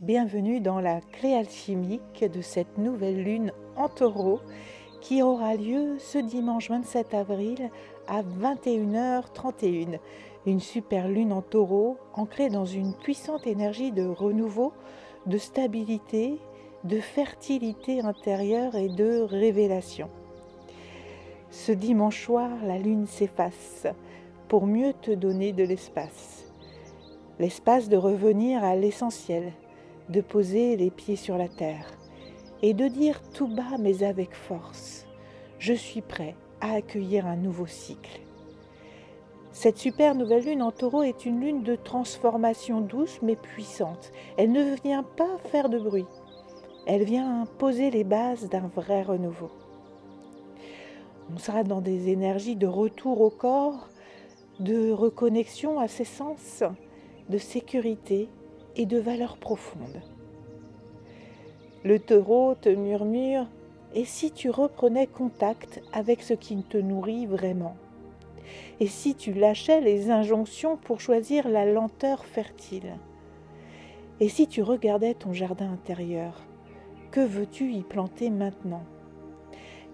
Bienvenue dans la créalchimique de cette nouvelle lune en taureau qui aura lieu ce dimanche 27 avril à 21h31. Une super lune en taureau ancrée dans une puissante énergie de renouveau, de stabilité, de fertilité intérieure et de révélation. Ce dimanche soir, la lune s'efface pour mieux te donner de l'espace. L'espace de revenir à l'essentiel, de poser les pieds sur la terre et de dire tout bas mais avec force, je suis prêt à accueillir un nouveau cycle. Cette super nouvelle lune en taureau est une lune de transformation douce mais puissante. Elle ne vient pas faire de bruit, elle vient poser les bases d'un vrai renouveau. On sera dans des énergies de retour au corps, de reconnexion à ses sens, de sécurité et de valeurs profondes. Le taureau te murmure « Et si tu reprenais contact avec ce qui te nourrit vraiment ? Et si tu lâchais les injonctions pour choisir la lenteur fertile ? Et si tu regardais ton jardin intérieur ? Que veux-tu y planter maintenant ?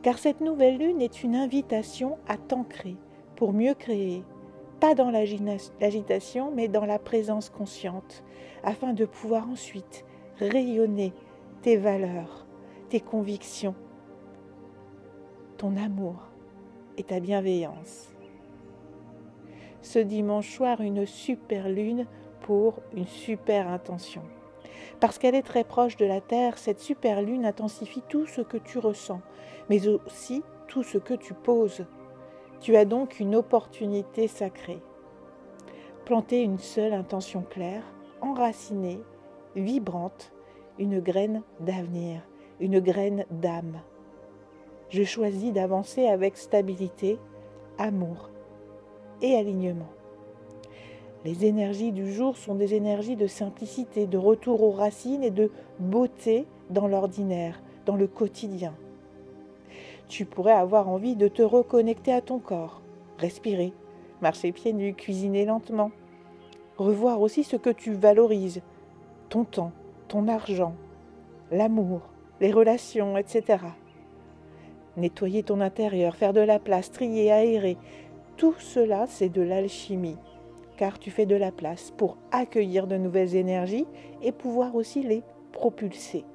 Car cette nouvelle lune est une invitation à t'ancrer pour mieux créer, pas dans l'agitation, mais dans la présence consciente, afin de pouvoir ensuite rayonner tes valeurs, tes convictions, ton amour et ta bienveillance. Ce dimanche soir, une super lune pour une super intention. Parce qu'elle est très proche de la Terre, cette super lune intensifie tout ce que tu ressens, mais aussi tout ce que tu poses. Tu as donc une opportunité sacrée. Planter une seule intention claire, enracinée, vibrante, une graine d'avenir, une graine d'âme. Je choisis d'avancer avec stabilité, amour et alignement. Les énergies du jour sont des énergies de simplicité, de retour aux racines et de beauté dans l'ordinaire, dans le quotidien. Tu pourrais avoir envie de te reconnecter à ton corps, respirer, marcher pieds nus, cuisiner lentement. Revoir aussi ce que tu valorises, ton temps, ton argent, l'amour, les relations, etc. Nettoyer ton intérieur, faire de la place, trier, aérer, tout cela c'est de l'alchimie, car tu fais de la place pour accueillir de nouvelles énergies et pouvoir aussi les propulser.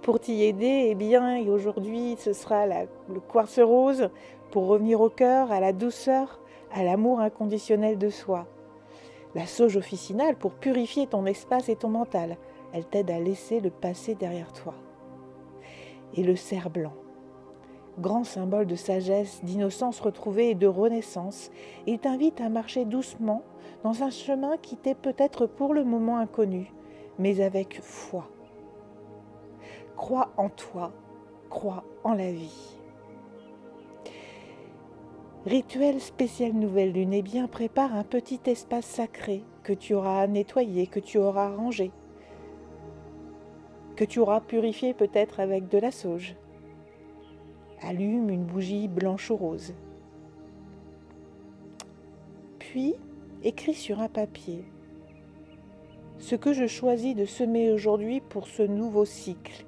Pour t'y aider, aujourd'hui ce sera le quartz rose pour revenir au cœur, à la douceur, à l'amour inconditionnel de soi. La sauge officinale pour purifier ton espace et ton mental. Elle t'aide à laisser le passé derrière toi. Et le cerf blanc, grand symbole de sagesse, d'innocence retrouvée et de renaissance, il t'invite à marcher doucement dans un chemin qui t'est peut-être pour le moment inconnu, mais avec foi. Crois en toi, crois en la vie. Rituel spécial nouvelle lune, eh bien prépare un petit espace sacré que tu auras nettoyé, que tu auras rangé, que tu auras purifié peut-être avec de la sauge. Allume une bougie blanche ou rose. Puis, écris sur un papier ce que je choisis de semer aujourd'hui pour ce nouveau cycle.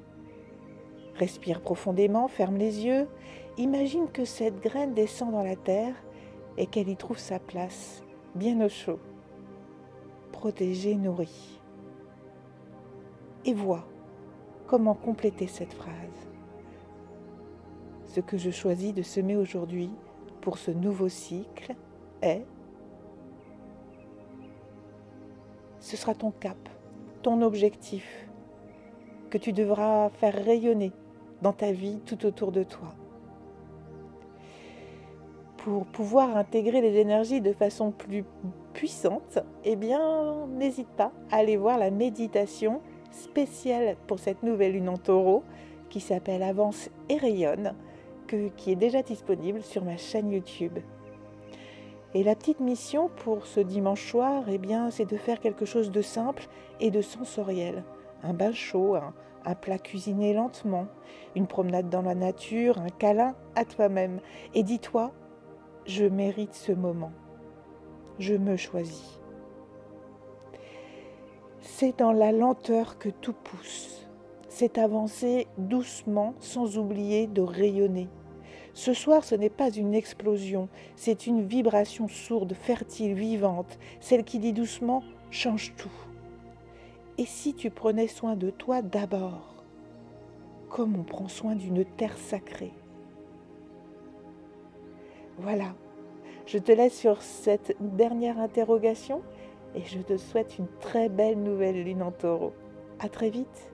Respire profondément, ferme les yeux, imagine que cette graine descend dans la terre et qu'elle y trouve sa place, bien au chaud, protégée, nourrie. Et vois comment compléter cette phrase. Ce que je choisis de semer aujourd'hui pour ce nouveau cycle est, ce sera ton cap, ton objectif, que tu devras faire rayonner dans ta vie tout autour de toi. Pour pouvoir intégrer les énergies de façon plus puissante, eh bien, n'hésite pas à aller voir la méditation spéciale pour cette nouvelle lune en taureau qui s'appelle Avance et rayonne, qui est déjà disponible sur ma chaîne YouTube. Et la petite mission pour ce dimanche soir, eh bien, c'est de faire quelque chose de simple et de sensoriel. Un bain chaud, un plat cuisiné lentement, une promenade dans la nature, un câlin à toi-même. Et dis-toi, je mérite ce moment. Je me choisis. C'est dans la lenteur que tout pousse. C'est avancer doucement sans oublier de rayonner. Ce soir, ce n'est pas une explosion, c'est une vibration sourde, fertile, vivante, celle qui dit doucement « change tout ». Et si tu prenais soin de toi d'abord, comme on prend soin d'une terre sacrée? Voilà, je te laisse sur cette dernière interrogation et je te souhaite une très belle nouvelle lune en taureau. À très vite.